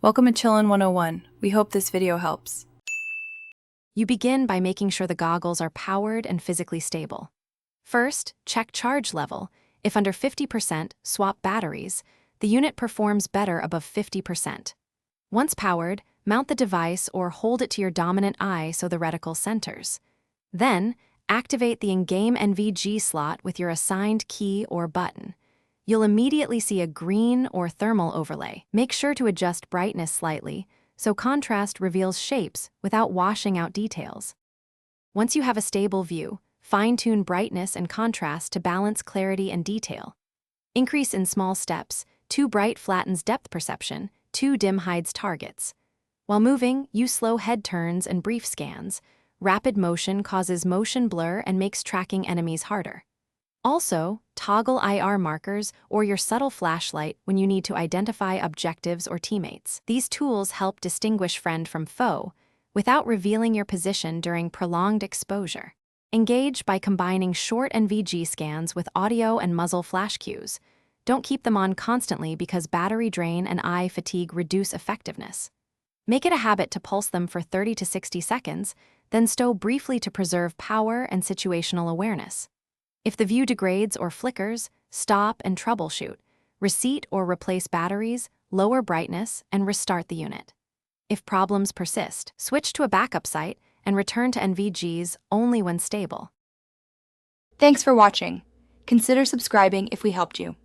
Welcome to Chillin' 101. We hope this video helps. You begin by making sure the goggles are powered and physically stable. First, check charge level. If under 50%, swap batteries. The unit performs better above 50%. Once powered, mount the device or hold it to your dominant eye so the reticle centers. Then, activate the in-game NVG slot with your assigned key or button. You'll immediately see a green or thermal overlay. Make sure to adjust brightness slightly so contrast reveals shapes without washing out details. Once you have a stable view, fine-tune brightness and contrast to balance clarity and detail. Increase in small steps. Too bright flattens depth perception, too dim hides targets. While moving, use slow head turns and brief scans. Rapid motion causes motion blur and makes tracking enemies harder. Also, toggle IR markers or your subtle flashlight when you need to identify objectives or teammates. These tools help distinguish friend from foe without revealing your position during prolonged exposure. Engage by combining short NVG scans with audio and muzzle flash cues. Don't keep them on constantly because battery drain and eye fatigue reduce effectiveness. Make it a habit to pulse them for 30 to 60 seconds, then stow briefly to preserve power and situational awareness. If the view degrades or flickers, stop and troubleshoot. Reseat or replace batteries, lower brightness, and restart the unit. If problems persist, switch to a backup site and return to NVGs only when stable. Thanks for watching. Consider subscribing if we helped you.